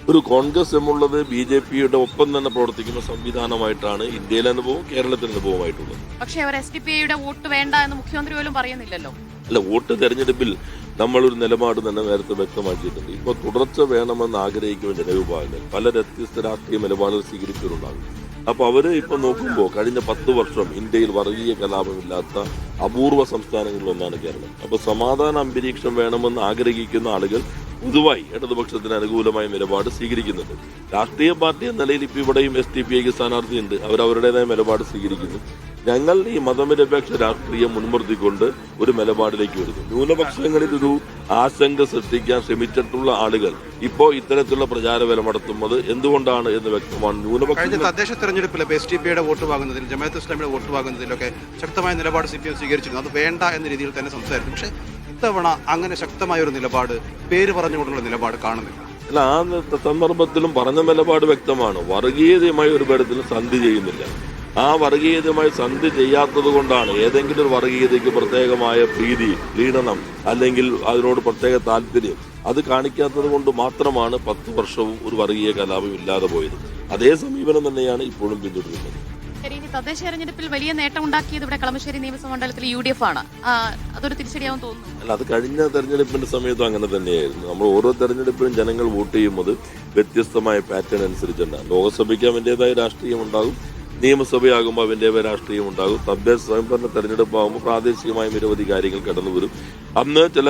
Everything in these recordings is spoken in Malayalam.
ഒരു കോൺഗ്രസ് എന്നുള്ളത് BJP-യുടെ ഒപ്പം തന്നെ പ്രവർത്തിക്കുന്ന സംവിധാനമായിട്ടാണ് ഇന്ത്യയിലെ അനുഭവം, കേരളത്തിലെ അനുഭവമായിട്ടുള്ളത്. പക്ഷേ അവർ SDPI-യുടെ വോട്ട് വേണ്ട എന്ന് മുഖ്യമന്ത്രി പോലും പറയുന്നില്ലല്ലോ. അല്ല, വോട്ട് തെരഞ്ഞെടുപ്പിൽ നമ്മളൊരു നിലപാട് തന്നെ നേരത്തെ വ്യക്തമാക്കിയിട്ടുണ്ട്. ഇപ്പോൾ തുടർച്ച വേണമെന്ന് ആഗ്രഹിക്കുന്ന ജനവിഭാഗങ്ങൾ പല വ്യത്യസ്ത രാഷ്ട്രീയ നിലപാടുകൾ സ്വീകരിച്ചിട്ടുണ്ടാകും. അപ്പോൾ അവര് ഇപ്പൊ നോക്കുമ്പോൾ കഴിഞ്ഞ 10 വർഷം ഇന്ത്യയിൽ വർഗീയ കലാപമില്ലാത്ത അപൂർവ സംസ്ഥാനങ്ങളിലൊന്നാണ് കേരളം. അപ്പോൾ സമാധാന അന്തരീക്ഷം വേണമെന്ന് ആഗ്രഹിക്കുന്ന ആളുകൾ പൊതുവായി ഇടതുപക്ഷത്തിന് അനുകൂലമായ നിലപാട് സ്വീകരിക്കുന്നുണ്ട്. രാഷ്ട്രീയ പാർട്ടി എന്ന നിലയിൽ ഇപ്പോൾ ഇവിടെയും SDPIക്ക് സ്ഥാനാർത്ഥിയുണ്ട്. അവരവരുടേതായ നിലപാട് സ്വീകരിക്കുന്നു. ഞങ്ങൾ ഈ മതനിരപേക്ഷ രാഷ്ട്രീയം മുൻനിർത്തിക്കൊണ്ട് ഒരു നിലപാടിലേക്ക് വരുന്നു. ന്യൂനപക്ഷങ്ങളിൽ ഒരു ആശങ്ക സൃഷ്ടിക്കാൻ ശ്രമിച്ചിട്ടുള്ള ആളുകൾ ഇപ്പോൾ ഇത്തരത്തിലുള്ള പ്രചാരവേല നടത്തുന്നത് എന്തുകൊണ്ടാണ് എന്ന് വ്യക്തമാണ്. കഴിഞ്ഞ തദ്ദേശ തെരഞ്ഞെടുപ്പിൽ SDPIയുടെ വോട്ട് വാങ്ങുന്നതിൽ, ജമാഅത്ത് ഇസ്ലാമിയുടെ വോട്ട് വാങ്ങുന്നതിലൊക്കെ ശക്തമായ നിലപാട് CPM സ്വീകരിച്ചിരുന്നു. അത് വേണ്ട എന്ന രീതിയിൽ തന്നെ സംസാരിച്ചു. പക്ഷേ ഇത്തവണ അങ്ങനെ ശക്തമായ ഒരു നിലപാട്, പേര് പറഞ്ഞുകൊണ്ടുള്ള നിലപാട് കാണുന്നില്ല. അല്ല, ആ സന്ദർഭത്തിലും പറഞ്ഞ നിലപാട് വ്യക്തമാണ്. വർഗീയതയുമായി ഒരു തരത്തിലും സന്ധി ചെയ്യുന്നില്ല. ആ വർഗീയതയുമായി സന്ധി ചെയ്യാത്തത് കൊണ്ടാണ് ഏതെങ്കിലും ഒരു വർഗീയതയ്ക്ക് പ്രത്യേകമായ പ്രീതി, പ്രീണനം അല്ലെങ്കിൽ അതിനോട് പ്രത്യേക താല്പര്യം അത് കാണിക്കാത്തത് കൊണ്ട് മാത്രമാണ് 10 വർഷവും ഒരു വർഗീയ കലാപം ഇല്ലാതെ പോയത്. അതേ സമീപനം തന്നെയാണ് ഇപ്പോഴും പിന്തുടരുന്നത്. തദ്ദേശ തെരഞ്ഞെടുപ്പിൽ വലിയ നേട്ടം ഉണ്ടാക്കിയത് ഇവിടെ കളമശ്ശേരി നിയമസഭാ മണ്ഡലത്തിൽ UDF ആണ്. അതൊരു തിരിച്ചടിയാവും തോന്നുന്നു. അല്ല, അത് കഴിഞ്ഞ തെരഞ്ഞെടുപ്പിന്റെ സമയത്തും അങ്ങനെ തന്നെയായിരുന്നു. നമ്മൾ ഓരോ തെരഞ്ഞെടുപ്പിലും ജനങ്ങൾ വോട്ട് ചെയ്യുന്നത് വ്യത്യസ്തമായ പാറ്റേൺ അനുസരിച്ചുണ്ടാകും. ലോക്സഭയ്ക്ക് അതിൻ്റെതായ രാഷ്ട്രീയം ഉണ്ടാകും, നിയമസഭയാകുമ്പോൾ അതിൻ്റെതായ രാഷ്ട്രീയം ഉണ്ടാകും, തദ്ദേശ സ്വയംഭരണ തെരഞ്ഞെടുപ്പാകുമ്പോൾ പ്രാദേശികമായ നിരവധി കാര്യങ്ങൾ കടന്നു വരും. അന്ന് ചില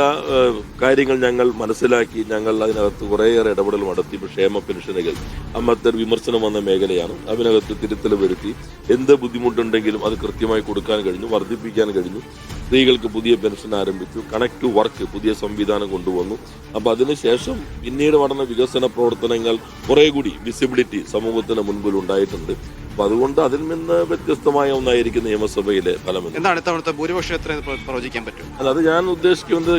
കാര്യങ്ങൾ ഞങ്ങൾ മനസ്സിലാക്കി ഞങ്ങൾ അതിനകത്ത് കുറേയേറെ ഇടപെടൽ നടത്തി. ക്ഷേമ പെൻഷനുകൾ അന്നത്തെ വിമർശനം വന്ന മേഖലയാണ്. അതിനകത്ത് തിരുത്തൽ വരുത്തി. എന്ത് ബുദ്ധിമുട്ടുണ്ടെങ്കിലും അത് കൃത്യമായി കൊടുക്കാൻ കഴിഞ്ഞു, വർദ്ധിപ്പിക്കാൻ കഴിഞ്ഞു. സ്ത്രീകൾക്ക് പുതിയ പെൻഷൻ ആരംഭിച്ചു. കണക്ട് ടു വർക്ക് പുതിയ സംവിധാനം കൊണ്ടുവന്നു. അപ്പോൾ അതിനുശേഷം പിന്നീട് നടന്ന വികസന പ്രവർത്തനങ്ങൾ കുറെ കൂടി വിസിബിലിറ്റി സമൂഹത്തിന് മുൻപിൽ ഉണ്ടായിട്ടുണ്ട്. അപ്പൊ അതുകൊണ്ട് അതിൽ നിന്ന് വ്യത്യസ്തമായ ഒന്നായിരിക്കും നിയമസഭയിലെ ഫലം. എന്താണ് ഇത്തവണത്തെ ഭൂരിപക്ഷം എത്ര പ്രവചിക്കാൻ പറ്റും? അല്ല, അത് ഞാൻ ഉദ്ദേശിക്കുന്നത്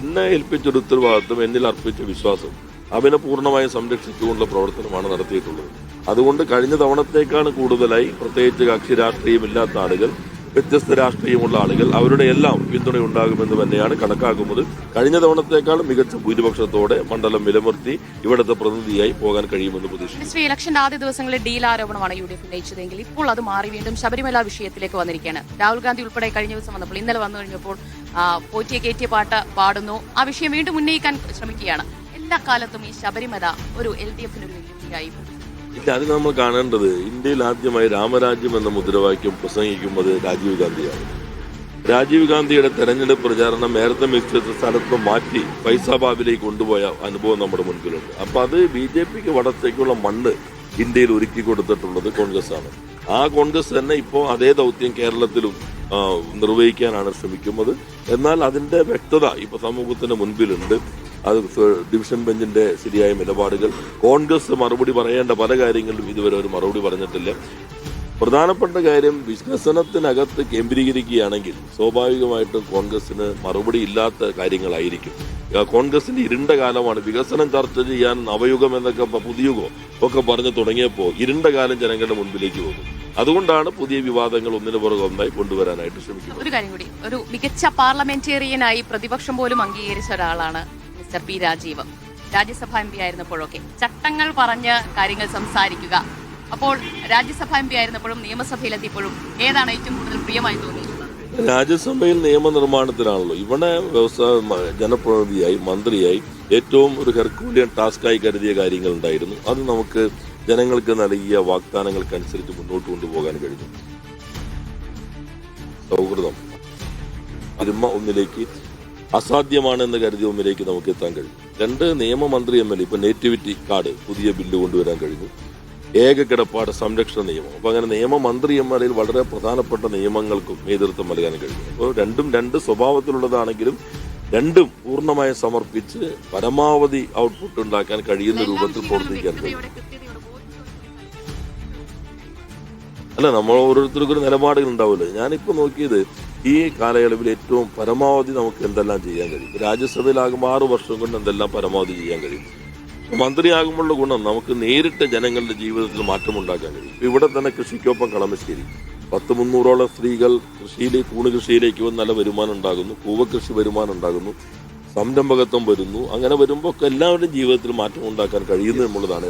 എന്നെ ഏൽപ്പിച്ചൊരു ഉത്തരവാദിത്വം, എന്നിൽ അർപ്പിച്ച വിശ്വാസം അവനെ പൂർണ്ണമായും സംരക്ഷിച്ചുകൊണ്ടുള്ള പ്രവർത്തനമാണ് നടത്തിയിട്ടുള്ളത്. അതുകൊണ്ട് കഴിഞ്ഞ തവണത്തേക്കാണ് കൂടുതലായി പ്രത്യേകിച്ച് കക്ഷി രാഷ്ട്രീയമില്ലാത്ത ആളുകൾ, വ്യത്യസ്ത രാഷ്ട്രീയമുള്ള ആളുകൾ അവരുടെ എല്ലാം പിന്തുണ ഉണ്ടാകുമെന്ന് തന്നെയാണ് കണക്കാക്കുന്നത്. കഴിഞ്ഞ തവണത്തേക്കാൾ മികച്ച ഭൂരിപക്ഷത്തോടെ മണ്ഡലം നിലനിർത്തി ഇവിടുത്തെ പ്രതിനിധിയായി പോകാൻ കഴിയുമെന്ന് പ്രതീക്ഷിക്കുന്നു. ഇലക്ഷന്റെ ആദ്യ ദിവസങ്ങളിൽ ഡീൽ ആരോപണമാണ് UDF ഉന്നയിച്ചതെങ്കിൽ ഇപ്പോൾ അത് മാറി വീണ്ടും ശബരിമല വിഷയത്തിലേക്ക് വന്നിരിക്കുകയാണ്. രാഹുൽ ഗാന്ധി ഉൾപ്പെടെ കഴിഞ്ഞ ദിവസം വന്നപ്പോൾ, ഇന്നലെ വന്നു കഴിഞ്ഞപ്പോൾ പോറ്റിയെ കയറ്റിയ പാട്ട് പാടുന്നു. ആ വിഷയം വീണ്ടും ഉന്നയിക്കാൻ ശ്രമിക്കുകയാണ്. എല്ലാ കാലത്തും ഈ ശബരിമല ഒരു LDF-ന് ഒരു വെല്ലുവിളിയായി. ഇല്ല, അത് നമ്മൾ കാണേണ്ടത് ഇന്ത്യയിൽ ആദ്യമായി രാമരാജ്യം എന്ന മുദ്രാവാക്യം പ്രസംഗിക്കുന്നത് രാജീവ് ഗാന്ധിയാണ്. രാജീവ് ഗാന്ധിയുടെ തെരഞ്ഞെടുപ്പ് പ്രചാരണം നേരത്തെ നിശ്ചയിച്ച സ്ഥലത്ത് മാറ്റി ഫൈസാബാദിലേക്ക് കൊണ്ടുപോയ അനുഭവം നമ്മുടെ മുൻപിലുണ്ട്. അപ്പൊ അത് BJPക്ക് വടത്തേക്കുള്ള മണ്ണ് ഇന്ത്യയിൽ ഒരുക്കി കൊടുത്തിട്ടുള്ളത് കോൺഗ്രസ് ആണ്. ആ കോൺഗ്രസ് തന്നെ ഇപ്പോൾ അതേ ദൗത്യം കേരളത്തിലും നിർവഹിക്കാനാണ് ശ്രമിക്കുന്നത്. എന്നാൽ അതിന്റെ വ്യക്തത ഇപ്പൊ സമൂഹത്തിന് മുൻപിലുണ്ട്. അത് ഡിവിഷൻ ബെഞ്ചിന്റെ ശരിയായ നിലപാടുകൾ, കോൺഗ്രസ് മറുപടി പറയേണ്ട പല കാര്യങ്ങളിലും ഇതുവരെ ഒരു മറുപടി പറഞ്ഞിട്ടില്ല. പ്രധാനപ്പെട്ട കാര്യം വികസനത്തിനകത്ത് കേന്ദ്രീകരിക്കുകയാണെങ്കിൽ സ്വാഭാവികമായിട്ടും കോൺഗ്രസിന് മറുപടി ഇല്ലാത്ത കാര്യങ്ങളായിരിക്കും. കോൺഗ്രസിന്റെ ഇരുണ്ട കാലമാണ്. വികസനം ചർച്ച ചെയ്യാൻ നവയുഗം എന്നൊക്കെ പുതിയുഗം ഒക്കെ പറഞ്ഞു തുടങ്ങിയപ്പോൾ ഇരുണ്ട കാലം ജനങ്ങളുടെ മുൻപിലേക്ക് പോകും. അതുകൊണ്ടാണ് പുതിയ വിവാദങ്ങൾ ഒന്നിനു പുറകെ ഒന്നായി കൊണ്ടുവരാനായിട്ട് ശ്രമിക്കുന്നത്. ഒരു കാര്യം കൂടി, ഒരു മികച്ച പാർലമെന്റേറിയനായി പ്രതിപക്ഷം പോലും അംഗീകരിച്ച ഒരാളാണ് മിസ്റ്റർ P. രാജീവ്. രാജ്യസഭാ MP ആയിരുന്നപ്പോഴൊക്കെ ചട്ടങ്ങൾ പറഞ്ഞ് കാര്യങ്ങൾ സംസാരിക്കുക. അപ്പോൾ രാജ്യസഭാ MP ആയിരുന്നപ്പോഴും നിയമസഭയിലെത്തിയപ്പോഴും ഏതാണ് ഏറ്റവും കൂടുതൽ പ്രിയമായി തോന്നിയിട്ടുള്ളത്? രാജ്യസഭയിൽ നിയമനിർമ്മാണത്തിലാണല്ലോ. ഇവിടെ ജനപ്രതിനിധിയായി, മന്ത്രിയായി ഏറ്റവും ഒരു ഹെർക്കൂലിയൻ ടാസ്കായി കരുതിയ കാര്യങ്ങൾ ഉണ്ടായിരുന്നു. അത് നമുക്ക് ജനങ്ങൾക്ക് നൽകിയ വാഗ്ദാനങ്ങൾക്കനുസരിച്ച് മുന്നോട്ട് കൊണ്ടുപോകാൻ കഴിഞ്ഞു. സൗഹൃദം ഒന്നിലേക്ക് അസാധ്യമാണെന്ന് കരുതിയ ഒന്നിലേക്ക് നമുക്ക് എത്താൻ കഴിഞ്ഞു. 2 നിയമമന്ത്രി MLA ഇപ്പൊ നേറ്റിവിറ്റി കാർഡ് പുതിയ ബില്ല് കൊണ്ടുവരാൻ കഴിഞ്ഞു. ഏക കിടപ്പാട് സംരക്ഷണ നിയമം. അപ്പൊ അങ്ങനെ നിയമമന്ത്രി MLAയിൽ വളരെ പ്രധാനപ്പെട്ട നിയമങ്ങൾക്കും നേതൃത്വം നൽകാൻ കഴിഞ്ഞു. അപ്പോൾ രണ്ടും 2 സ്വഭാവത്തിലുള്ളതാണെങ്കിലും രണ്ടും പൂർണ്ണമായി സമർപ്പിച്ച് പരമാവധി ഔട്ട്പുട്ട് ഉണ്ടാക്കാൻ കഴിയുന്ന രൂപത്തിൽ പ്രവർത്തിക്കാൻ കഴിയും. അല്ല, നമ്മൾ ഓരോരുത്തർക്കും ഒരു നിലപാടുകൾ ഉണ്ടാവില്ല. ഞാനിപ്പോൾ നോക്കിയത് ഈ കാലയളവിൽ ഏറ്റവും പരമാവധി നമുക്ക് എന്തെല്ലാം ചെയ്യാൻ കഴിയും. രാജ്യസഭയിലാകുമ്പോൾ 6 വർഷം കൊണ്ട് എന്തെല്ലാം പരമാവധി ചെയ്യാൻ കഴിയും. മന്ത്രിയാകുമ്പോഴുള്ള ഗുണം നമുക്ക് നേരിട്ട് ജനങ്ങളുടെ ജീവിതത്തിൽ മാറ്റമുണ്ടാക്കാൻ കഴിയും. ഇവിടെ തന്നെ കൃഷിക്കൊപ്പം കളമശ്ശേരി 100-300ഓളം സ്ത്രീകൾ കൂണ് കൃഷിയിലേക്ക് നല്ല വരുമാനം ഉണ്ടാകുന്നു. കൂവകൃഷി വരുമാനം ഉണ്ടാകുന്നു. സംരംഭകത്വം വരുന്നു. അങ്ങനെ വരുമ്പോൾ എല്ലാവരുടെയും ജീവിതത്തിൽ മാറ്റം ഉണ്ടാക്കാൻ കഴിയുന്നു എന്നുള്ളതാണ്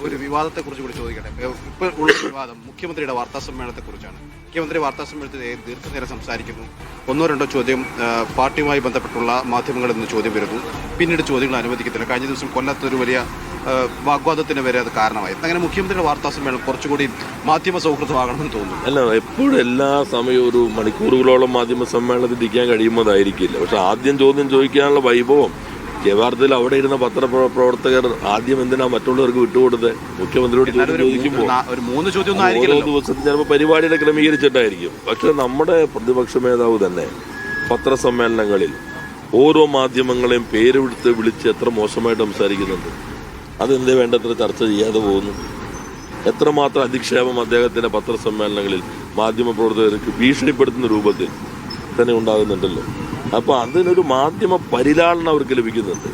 ഒരു വിവാദത്തെ കുറിച്ച് കൂടി ചോദിക്കട്ടെ. ഇപ്പോൾ ഉള്ള വിവാദം മുഖ്യമന്ത്രിയുടെ വാർത്താ സമ്മേളനത്തെ കുറിച്ചാണ്. മുഖ്യമന്ത്രി വാർത്താ സമ്മേളനത്തിൽ ദീർഘനേരം സംസാരിക്കുന്നു. ഒന്നോ രണ്ടോ ചോദ്യം പാർട്ടിയുമായി ബന്ധപ്പെട്ടുള്ള മാധ്യമങ്ങളിൽ നിന്ന് ചോദ്യം വരുന്നു. പിന്നീട് ചോദ്യങ്ങൾ അനുവദിക്കത്തില്ല. കഴിഞ്ഞ ദിവസം കൊല്ലത്തൊരു വലിയ വാഗ്വാദത്തിന് വരെ അത് കാരണമായി. അങ്ങനെ മുഖ്യമന്ത്രിയുടെ വാർത്താ സമ്മേളനം കുറച്ചുകൂടി മാധ്യമ സൗഹൃദമാകണമെന്ന് തോന്നുന്നു. അല്ല, എപ്പോഴും എല്ലാ സമയവും ഒരു മണിക്കൂറുകളോളം മാധ്യമ സമ്മേളനത്തിൽ ഇരിക്കാൻ കഴിയുന്നതായിരിക്കില്ല. പക്ഷെ ആദ്യം ചോദ്യം ചോദിക്കാനുള്ള വൈഭവം യഥാർത്ഥത്തിൽ അവിടെ ഇരുന്ന പത്രപ്രവർത്തകർ ആദ്യം എന്തിനാ മറ്റുള്ളവർക്ക് വിട്ടുകൊടുത്തത്? മുഖ്യമന്ത്രിയോട് ചോദിക്കുമ്പോൾ ഓരോ ദിവസത്തിൽ ചിലപ്പോൾ പരിപാടിയുടെ ക്രമീകരിച്ചിട്ടായിരിക്കും. പക്ഷെ നമ്മുടെ പ്രതിപക്ഷ നേതാവ് തന്നെ പത്രസമ്മേളനങ്ങളിൽ ഓരോ മാധ്യമങ്ങളെയും പേരെടുത്ത് വിളിച്ച് എത്ര മോശമായിട്ട് സംസാരിക്കുന്നുണ്ട്. അതെന്തേ വേണ്ടത്ര ചർച്ച ചെയ്യാതെ പോകുന്നു? എത്രമാത്രം അധിക്ഷേപം അദ്ദേഹത്തിൻ്റെ പത്രസമ്മേളനങ്ങളിൽ മാധ്യമപ്രവർത്തകർക്ക് ഭീഷണിപ്പെടുത്തുന്ന രൂപത്തിൽ തന്നെ ഉണ്ടാകുന്നുണ്ടല്ലോ. അപ്പോൾ അതിനൊരു മാധ്യമ പരിലാളനം അവർക്ക് ലഭിക്കുന്നുണ്ട്.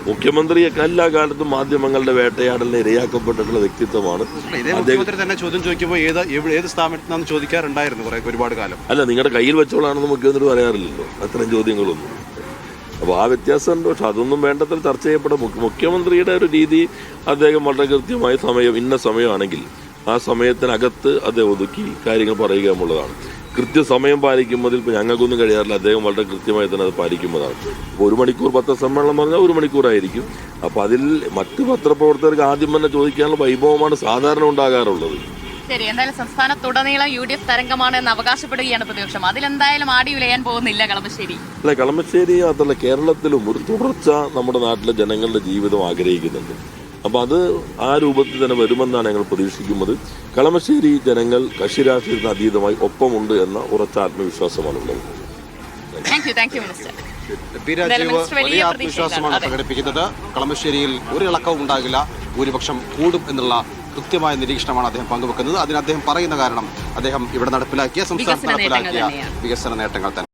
മുഖ്യമന്ത്രിയൊക്കെ എല്ലാ കാലത്തും മാധ്യമങ്ങളുടെ വേട്ടയാടലിന് ഇരയാക്കപ്പെട്ടിട്ടുള്ള വ്യക്തിത്വമാണ്. തന്നെ ചോദ്യം ചോദിക്കുമ്പോൾ ഏത് സ്ഥാപനത്തിൽ നിന്നാണ് ചോദിക്കാറുണ്ടായിരുന്നു ഒരുപാട് കാലം. അല്ല, നിങ്ങളുടെ കയ്യിൽ വെച്ചോളാണെന്ന് മുഖ്യമന്ത്രി പറയാറില്ലല്ലോ അത്തരം ചോദ്യങ്ങളൊന്നും. അപ്പോൾ ആ വ്യത്യാസമുണ്ട്. പക്ഷെ അതൊന്നും വേണ്ടത്ര ചർച്ച ചെയ്യപ്പെടും. മുഖ്യമന്ത്രിയുടെ ഒരു രീതി, അദ്ദേഹം വളരെ കൃത്യമായ സമയം, ഇന്ന സമയമാണെങ്കിൽ ആ സമയത്തിനകത്ത് അദ്ദേഹം ഒതുക്കി കാര്യങ്ങൾ പറയുക എന്നുള്ളതാണ്. കൃത്യസമയം പാലിക്കുമ്പോൾ ഇപ്പോൾ ഞങ്ങൾക്കൊന്നും കഴിയാറില്ല. അദ്ദേഹം വളരെ കൃത്യമായി തന്നെ അത് പാലിക്കുന്നതാണ്. ഇപ്പോൾ 1 മണിക്കൂർ പത്രസമ്മേളനം പറഞ്ഞാൽ 1 മണിക്കൂറായിരിക്കും. അപ്പോൾ അതിൽ മറ്റ് പത്രപ്രവർത്തകർക്ക് ആദ്യം തന്നെ ചോദിക്കാനുള്ള വൈഭവമാണ് സാധാരണ ഉണ്ടാകാറുള്ളത്. ശരി, എന്തായാലും സംസ്ഥാനത്തുടനീളം UDF തരംഗമാണ് എന്ന് അവകാശപ്പെടുകയാണ് പ്രതിപക്ഷം. അതിലെന്തായാലും ആടി ഉലയാൻ പോകുന്നില്ല കളമശ്ശേരി. അല്ല, കളമശ്ശേരി മാത്രമല്ല, കേരളത്തിലും ഒരു തുടർച്ച നമ്മുടെ നാട്ടിലെ ജനങ്ങളുടെ ജീവിതം ആഗ്രഹിക്കുന്നുണ്ട്. അപ്പോൾ അത് ആ രൂപത്തിൽ തന്നെ വരുമെന്നാണ് ഞങ്ങൾ പ്രതീക്ഷിക്കുന്നത്. കളമശ്ശേരി ജനങ്ങൾ കക്ഷി രാഷ്ട്രീയത്തിന് അതീതമായി ഒപ്പമുണ്ട് എന്ന ഉറച്ച ആത്മവിശ്വാസമാണുള്ളത്. പി. രാജീവ് വലിയ ആത്മവിശ്വാസമാണ് പ്രകടിപ്പിക്കുന്നത്. കളമശ്ശേരിയിൽ ഒരു ഇളക്കവും ഉണ്ടാകില്ല, ഭൂരിപക്ഷം കൂടും എന്നുള്ള കൃത്യമായ നിരീക്ഷണമാണ് അദ്ദേഹം പങ്കുവെക്കുന്നത്. അതിന് അദ്ദേഹം പറയുന്ന കാരണം അദ്ദേഹം ഇവിടെ നടപ്പിലാക്കിയ സംസ്ഥാനത്ത് നടപ്പിലാക്കിയ വികസന നേട്ടങ്ങൾ തന്നെ.